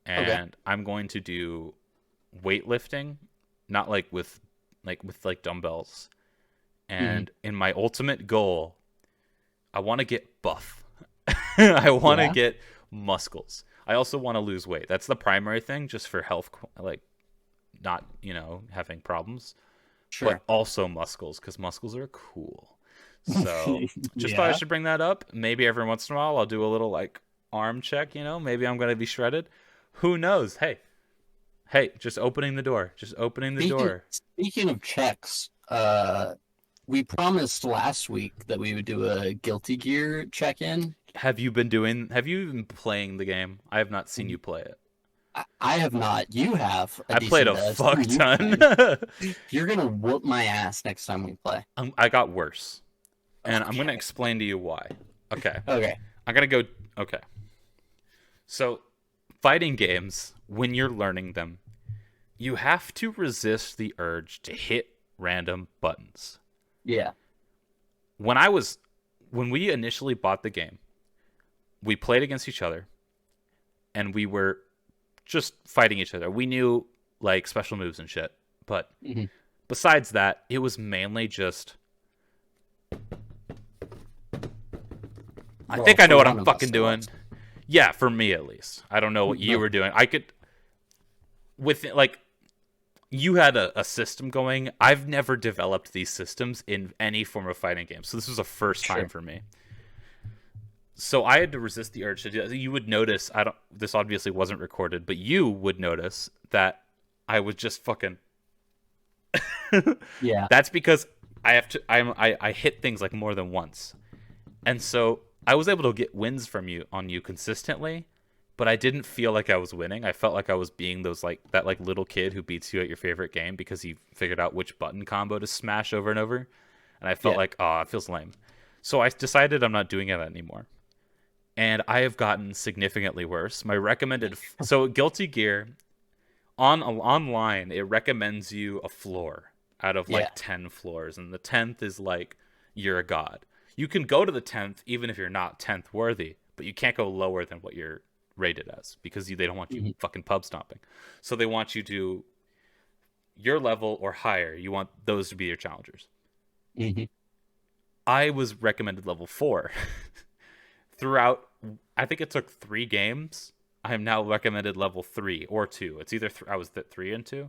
and I'm going to do weightlifting, not like with dumbbells. And in my ultimate goal, I want to get buff. I want to get muscles. I also want to lose weight. That's the primary thing, just for health, like not having problems. Sure. But also muscles, because muscles are cool. So just thought I should bring that up. Maybe every once in a while I'll do a little like arm check, Maybe I'm going to be shredded. Who knows? Hey, just opening the door. Speaking of checks, we promised last week that we would do a Guilty Gear check-in. Have you been playing the game? I have not seen you play it. I have not. You have. I played a fuck ton. You're going to whoop my ass next time we play. I got worse. And I'm going to explain to you why. Okay. Okay. I'm going to go... Okay. So, fighting games, when you're learning them, you have to resist the urge to hit random buttons. Yeah. When we initially bought the game, we played against each other, and we were just fighting each other. We knew, like, special moves and shit. But besides that, it was mainly just... I Well, think I know for what I'm one of us, fucking it doing. was. Yeah, for me at least. I don't know what you No. were doing. I could with like you had a system going. I've never developed these systems in any form of fighting game, so this was a first time Sure. for me. So I had to resist the urge to do that. You would notice, I don't. This obviously wasn't recorded, but you would notice that I was just fucking. Yeah. That's because I have to. I hit things like more than once, and so I was able to get wins from you on you consistently, but I didn't feel like I was winning. I felt like I was being those like that like little kid who beats you at your favorite game because he figured out which button combo to smash over and over, and I felt Yeah. like, oh, it feels lame. So I decided I'm not doing it anymore, and I have gotten significantly worse. My recommended so Guilty Gear on online it recommends you a floor out of like Yeah. 10 floors, and the 10th is like you're a god. You can go to the 10th even if you're not 10th worthy, but you can't go lower than what you're rated as because they don't want you Hmm. fucking pub stomping. So they want you to your level or higher. You want those to be your challengers. Hmm. I was recommended level 4 throughout. I think it took 3 games. I am now recommended level 3 or 2. It's either I was at 3 and 2.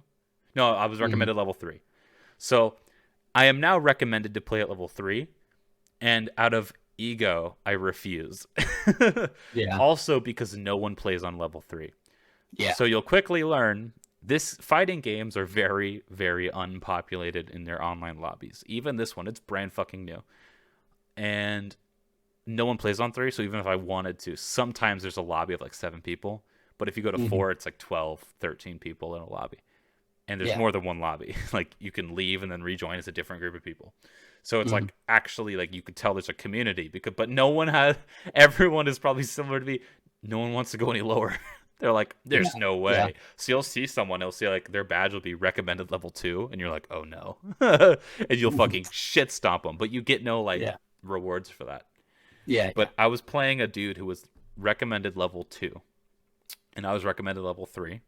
No, I was Hmm. recommended level 3. So I am now recommended to play at level 3, and out of ego, I refuse. Yeah. Also, because no one plays on level 3. Yeah. So you'll quickly learn this fighting games are very, very unpopulated in their online lobbies. Even this one, it's brand fucking new. And no one plays on 3, so even if I wanted to, sometimes there's a lobby of like 7 people. But if you go to Hmm. 4, it's like 12, 13 people in a lobby. And there's Yeah. more than one lobby. Like you can leave and then rejoin as a different group of people. So it's Hmm. like actually like you could tell there's a community because but no one has everyone is probably similar to me. No one wants to go any lower. They're like, Yeah. there's no Yeah. way. So you'll see someone, they'll see like their badge will be recommended level 2, and you're like, oh no. And you'll Mhm. fucking shit stomp them, but you get no like Yeah. rewards for that. Yeah. Yeah. But I was playing a dude who was recommended level 2, and I was recommended level 3,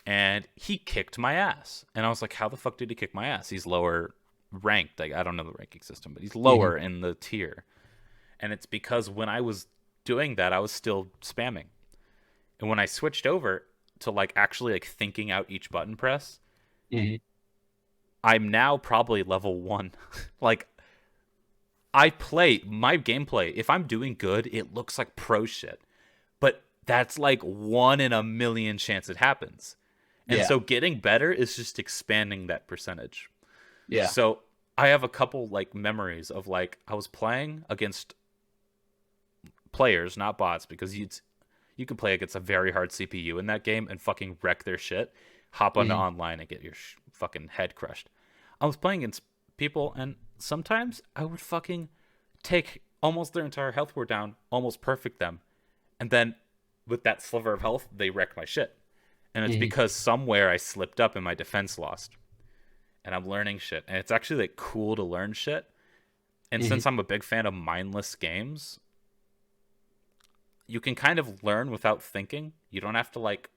and he kicked my ass. And I was like, how the fuck did he kick my ass? He's lower ranked. Like I don't know the ranking system, but he's Hmm. lower in the tier. And it's because when I was doing that, I was still spamming. And when I switched over to like actually like thinking out each button press, Hmm. I'm now probably level 1. Like I play my gameplay. If I'm doing good, it looks like pro shit. But that's like 1 in a million chance it happens. And Yeah. so getting better is just expanding that percentage. Yeah. So I have a couple like memories of like I was playing against players, not bots, because you can play against a very hard CPU in that game and fucking wreck their shit. Hop onto Hmm. online and get your fucking head crushed. I was playing against people, and sometimes I would fucking take almost their entire health bar down, almost perfect them, and then with that sliver of health, they wreck my shit. And it's Hmm. because somewhere I slipped up and my defense lost. And I'm learning shit. And it's actually like cool to learn shit. And Hmm. since I'm a big fan of mindless games, you can kind of learn without thinking. You don't have to like,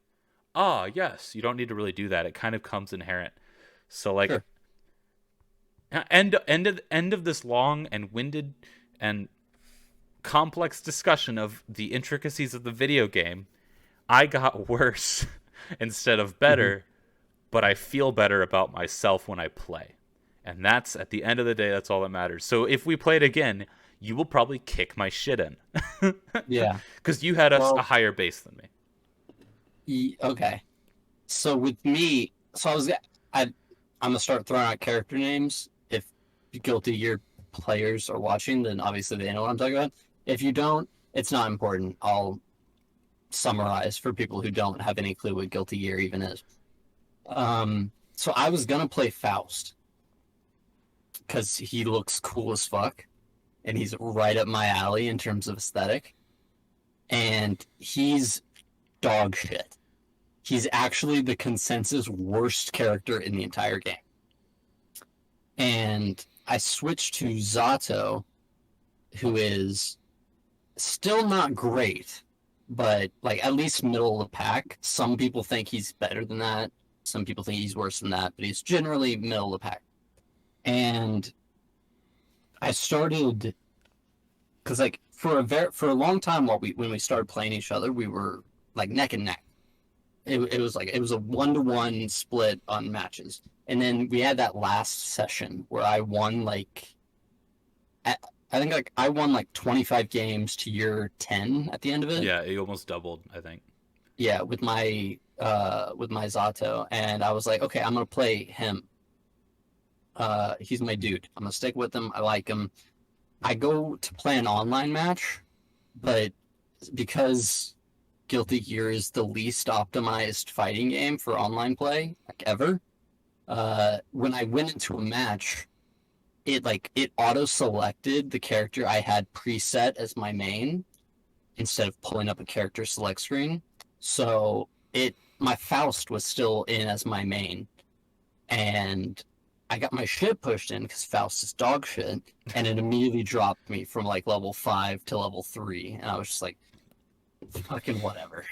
oh yes, you don't need to really do that. It kind of comes inherent. So like Sure. end of this long and winded and complex discussion of the intricacies of the video game, I got worse instead of Hmm. better, but I feel better about myself when I play. And that's at the end of the day, that's all that matters. So if we played again, you will probably kick my shit in. Yeah. Because you had a Well, higher base than me. okay. So with me, so I'm gonna start throwing out character names. If Guilty Gear players are watching, then obviously they know what I'm talking about. If you don't, it's not important. I'll summarize for people who don't have any clue what Guilty Gear even is. So I was gonna play Faust because he looks cool as fuck, and he's right up my alley in terms of aesthetic. And he's dog shit. He's actually the consensus worst character in the entire game. And I switched to Zato, who is still not great, but like at least middle of the pack. Some people think he's better than that. Some people think he's worse than that, but he's generally middle of the pack. And I started because like for a long time when we started playing each other, we were like neck and neck. It was like it was a 1-to-1 split on matches, and then we had that last session where I won like I think like I won like 25 games to your 10 at the end of it. Yeah, you almost doubled, I think. Yeah, with my Zato, and I was like, okay, I'm gonna play him. He's my dude. I'm gonna stick with him. I like him. I go to play an online match, but because Guilty Gear is the least optimized fighting game for online play like ever, when I went into a match, it auto selected the character I had preset as my main instead of pulling up a character select screen. So it my Faust was still in as my main, and I got my shit pushed in because Faust is dog shit, and it immediately dropped me from like level 5 to level 3, and I was just like, fucking whatever.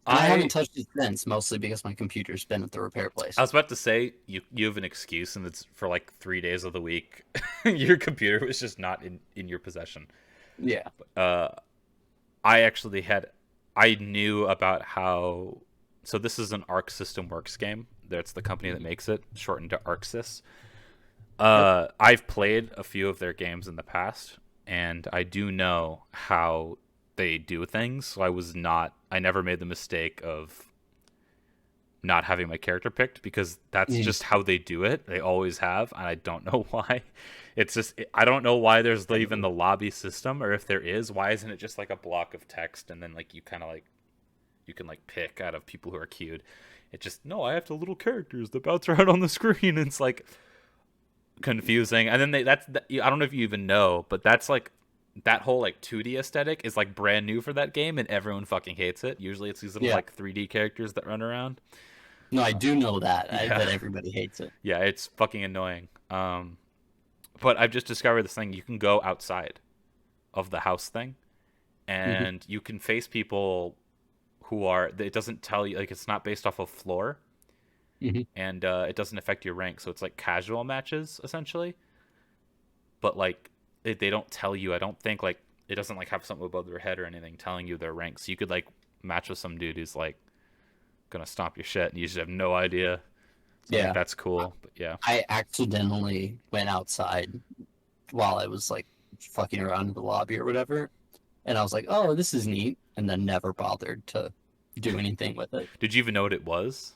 And I haven't touched it since, mostly because my computer's been at the repair place. I was about to say you have an excuse, and it's for like 3 days of the week. Your computer was just not in your possession. Yeah. I actually had I knew about how. So this is an Arc System Works game. That's the company that makes it, shortened to ArcSys. I've played a few of their games in the past, and I do know how they do things. So I never made the mistake of not having my character picked because that's just how they do it. They always have, and I don't know why. It's just I don't know why there's even the lobby system, or if there is, why isn't it just like a block of text and then like you kind of like you can like pick out of people who are queued. It just no, I have the little characters that bounce around on the screen. It's like confusing, and then I don't know if you even know, but that's like that whole like 2D aesthetic is like brand new for that game, and everyone fucking hates it. Usually, it's these little like 3D characters that run around. No, I do know that Yeah. that everybody hates it. Yeah, it's fucking annoying. But I've just discovered this thing. You can go outside of the house thing, and you can face people who are. It doesn't tell you like it's not based off of floor, and it doesn't affect your rank. So it's like casual matches essentially. But like they don't tell you. I don't think like it doesn't like have something above their head or anything telling you their rank. So you could like match with some dude who's like gonna stomp your shit, and you just have no idea. So Yeah, that's cool. But yeah, I accidentally went outside while I was like fucking around in the lobby or whatever, and I was like, "Oh, this is neat," and then never bothered to do anything with it. did you even know what it was?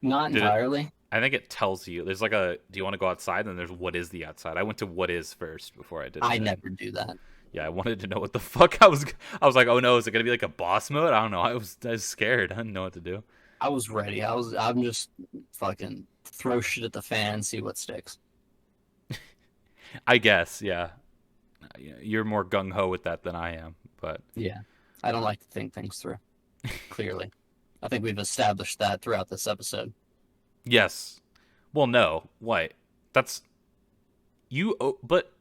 Not Did it? entirely. I think it tells you. There's like a. Do you want to go outside? And there's what is the outside. I went to what is first before I did. I anything. never do that. Yeah, I wanted to know what the fuck I was. I was like, oh no, is it gonna be like a boss mode? I don't know. I was scared. I didn't know what to do. I was ready. I'm just fucking throw shit at the fan, see what sticks. I guess. Yeah, you're more gung ho with that than I am. But Yeah, I don't like to think things through. Clearly, I think we've established that throughout this episode. yes. Well, no. Wait. That's you. But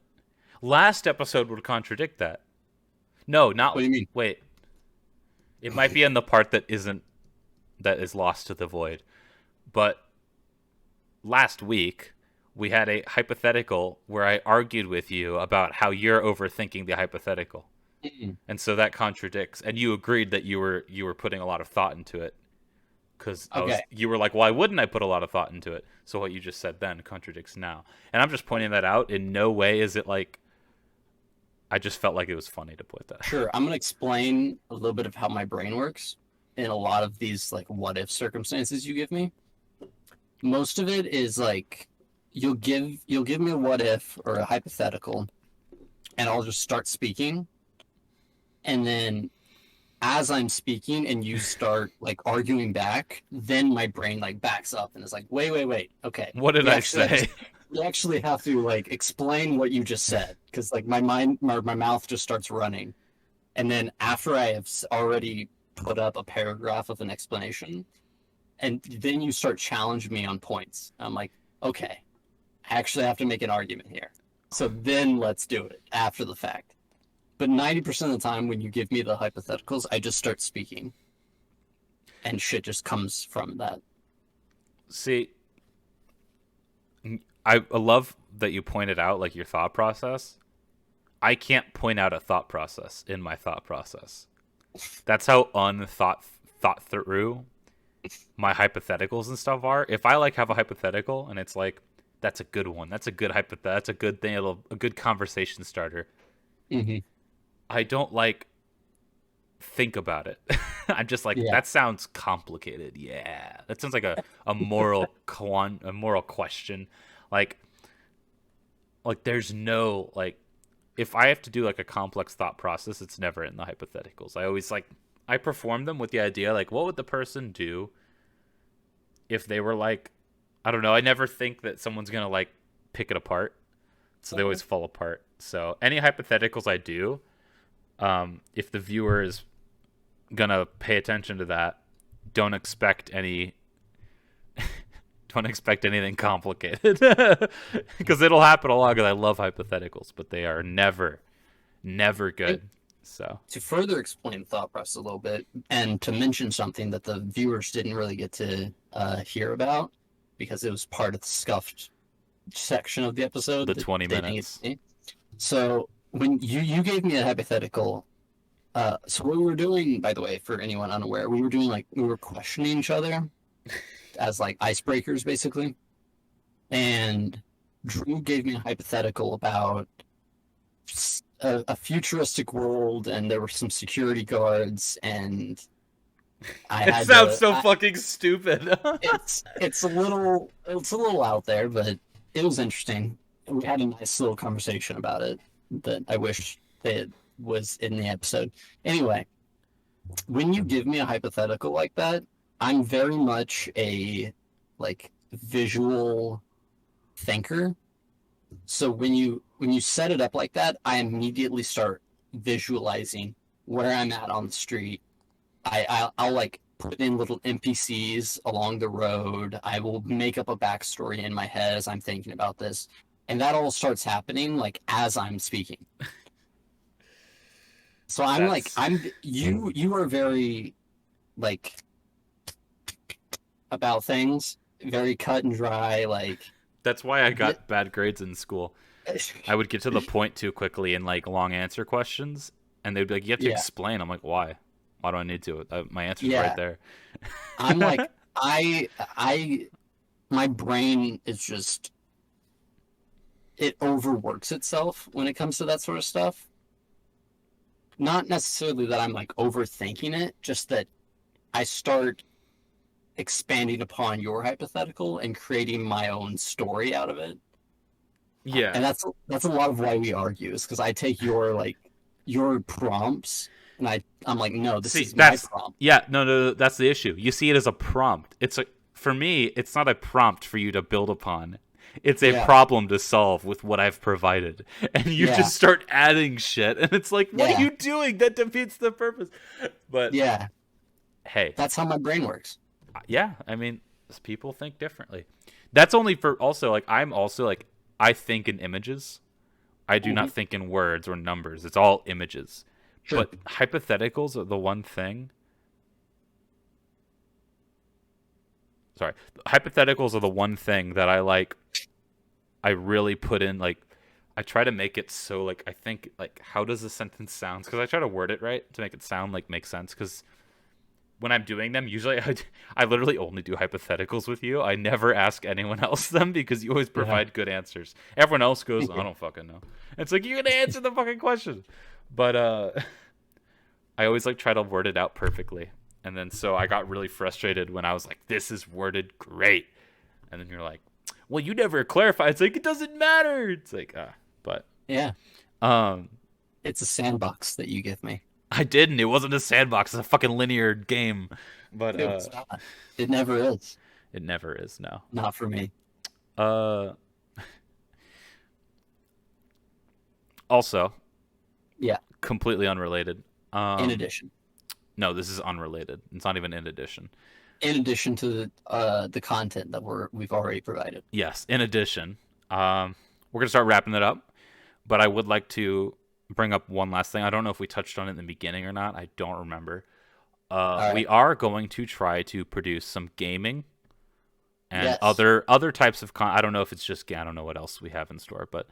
last episode would contradict that. No, not. What do you mean? Wait. It might be in the part that isn't that is lost to the void. But last week we had a hypothetical where I argued with you about how you're overthinking the hypothetical. And so that contradicts, and you agreed that you were putting a lot of thought into it because Okay. you were like, why wouldn't I put a lot of thought into it? So what you just said then contradicts now, and I'm just pointing that out. In no way is it like I just felt like it was funny to put that. Sure, I'm gonna explain a little bit of how my brain works in a lot of these like what if circumstances you give me. Most of it is like you'll give me a what if or a hypothetical, and I'll just start speaking, and then as I'm speaking and you start like arguing back, then my brain like backs up and is like, wait, okay. What did I say? You actually have to like explain what you just said because like my mouth just starts running, and then after I have already put up a paragraph of an explanation, and then you start challenging me on points. I'm like, okay, I actually have to make an argument here. So then let's do it after the fact. But 90% of the time when you give me the hypotheticals, I just start speaking, and shit just comes from that. See, I love that you pointed out like your thought process. I can't point out a thought process in my thought process. That's how thought through my hypotheticals and stuff are. If I like have a hypothetical and it's like that's a good one, that's a good that's a good thing, a good conversation starter. Hmm. I don't like think about it. I'm just like Yeah. that sounds complicated. Yeah, that sounds like a moral question. Like there's no like if I have to do like a complex thought process, it's never in the hypotheticals. I always like I perform them with the idea like what would the person do if they were like I don't know. I never think that someone's gonna like pick it apart, so they Okay. always fall apart. So any hypotheticals I do, if the viewer is gonna pay attention to that, don't expect any don't expect anything complicated because it'll happen a lot because I love hypotheticals, but they are never And good. So to further explain the thought process a little bit, and to mention something that the viewers didn't really get to hear about because it was part of the scuffed section of the episode the that 20 they didn't get to minutes. see. So when you gave me a hypothetical, so what we were doing, by the way, for anyone unaware, we were doing like we were questioning each other as like icebreakers, basically. And Drew gave me a hypothetical about a futuristic world, and there were some security guards, and I It had sounds to. so fucking stupid. It's a little out there, but it was interesting. We had a nice little conversation about it that I wish that was in the episode. Anyway, when you give me a hypothetical like that, I'm very much a like visual thinker. So when you set it up like that, I immediately start visualizing where I'm at on the street. I'll like put in little NPCs along the road. I will make up a backstory in my head as I'm thinking about this, and that all starts happening like as I'm speaking. So I'm like That's you are very like about things, very cut and dry. Like that's why I got bad grades in school. I would get to the point too quickly in like long answer questions, and they'd be like, "You have to yeah, explain." I'm like, "Why? Why do I need to? My answer's right yeah. there." I'm like I my brain is just it overworks itself when it comes to that sort of stuff. Not necessarily that I'm like overthinking it, just that I start expanding upon your hypothetical and creating my own story out of it. Yeah. And that's a lot of why we argue is because I take your like your prompts and I'm like, no, this See, is my that's prompt. yeah, no, that's the issue. You see it as a prompt. It's a for me, it's not a prompt for you to build upon. It's a Yeah, problem to solve with what I've provided. And you yeah, just start adding shit and it's like, what are yeah, you doing? That defeats the purpose. But yeah. hey, That's how my brain works. yeah, I mean, people think differently. That's only for also like I'm also like I think in images. I do Mhm. not think in words or numbers. It's all images. Sure. But hypotheticals are the one thing. Sorry, hypotheticals are the one thing that I like. I really put in like. I try to make it so like I think like how does a sentence sound? Because I try to word it right to make it sound like make sense. Because when I'm doing them, usually I literally only do hypotheticals with you. I never ask anyone else them because you always Yeah. provide good answers. Everyone else goes, Thank I you. don't fucking know. It's like you're gonna answer the fucking question, but I always like try to word it out perfectly. And then so I got really frustrated when I was like, this is worded great. And then you're like, well, you never clarify. It's like it doesn't matter. It's like but Yeah. um It's a sandbox that you give me. I didn't. It wasn't a sandbox. It's a fucking linear game. But It was not. It never is. it never is, no. Not for me. Uh Also, Yeah. completely unrelated. In Um addition. no, this is unrelated. It's not even in addition. In addition to the content that we've already provided. Yes, in addition. We're gonna start wrapping it up. But I would like to bring up one last thing. I don't know if we touched on it in the beginning or not. I don't remember. All We right. are going to try to produce some gaming and Yes. other types of I don't know if it's just I don't know what else we have in store, but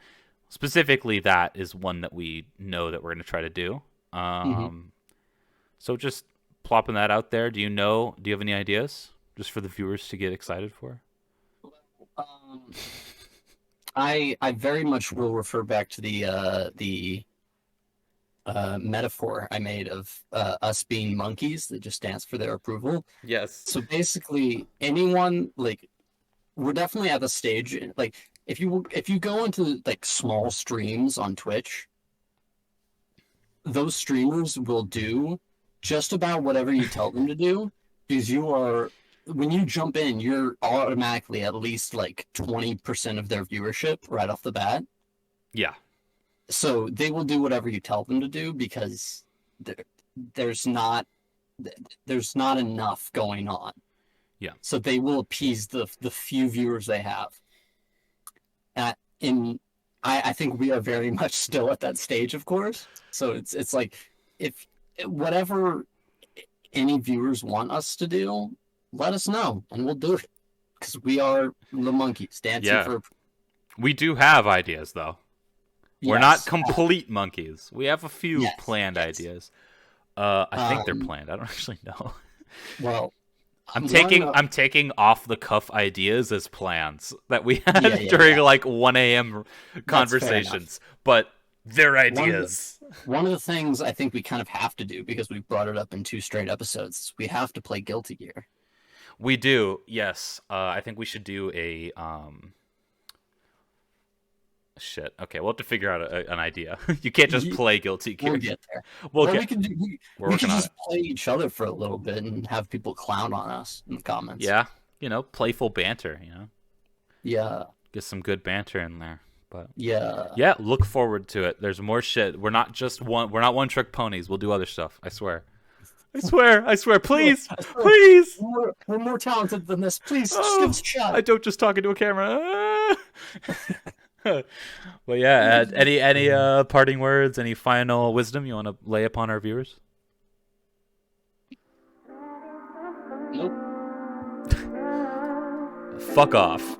Specifically, that is one that we know that we're going to try to do. Hmm. So just plopping that out there. Do you have any ideas just for the viewers to get excited for? Um, I very much will refer back to the metaphor I made of us being monkeys that just dance for their approval. Yes. So basically, anyone like we're definitely at the stage like if you go into like small streams on Twitch, those streamers will do just about whatever you tell them to do because you are when you jump in, you're automatically at least like 20% of their viewership right off the bat. Yeah. So they will do whatever you tell them to do because there, there's not there's not enough going on. Yeah. So they will appease the few viewers they have. In I think we are very much still at that stage, of course. So it's like if whatever any viewers want us to do, let us know and we'll do it because we are the monkeys dancing Yeah. for. We do have ideas though. We're not Yes, complete monkeys. We have a few yes, planned yes. ideas. I think they're Um, planned. I don't actually know. well, I'm one, taking I'm taking off the cuff ideas as plans that we yeah, had yeah, during yeah. like 1 a.m. That's fair enough. conversations, but they're One of the ideas. one of the things I think we kind of have to do because we brought it up in two straight episodes, is we have to play Guilty Gear. We do, yes. I think we should do a shit. Okay, we'll have to figure out an idea. You can't just play Guilty We'll Gear. get there. We'll Or get. we could do, We're we could working on it. just play each other for a little bit and have people clown on us in the comments. Yeah, playful banter. Yeah, Get some good banter in there. But yeah. yeah, look forward to it. There's more shit. We're not just one. We're not one trick ponies. We'll do other stuff. I swear. I swear. I swear. Please, I swear, please. we're more talented than this. Please, just give us Oh, a I shot. don't just talk into a camera. Well, yeah. Any parting words? Any final wisdom you want to lay upon our viewers? Nope. Fuck off.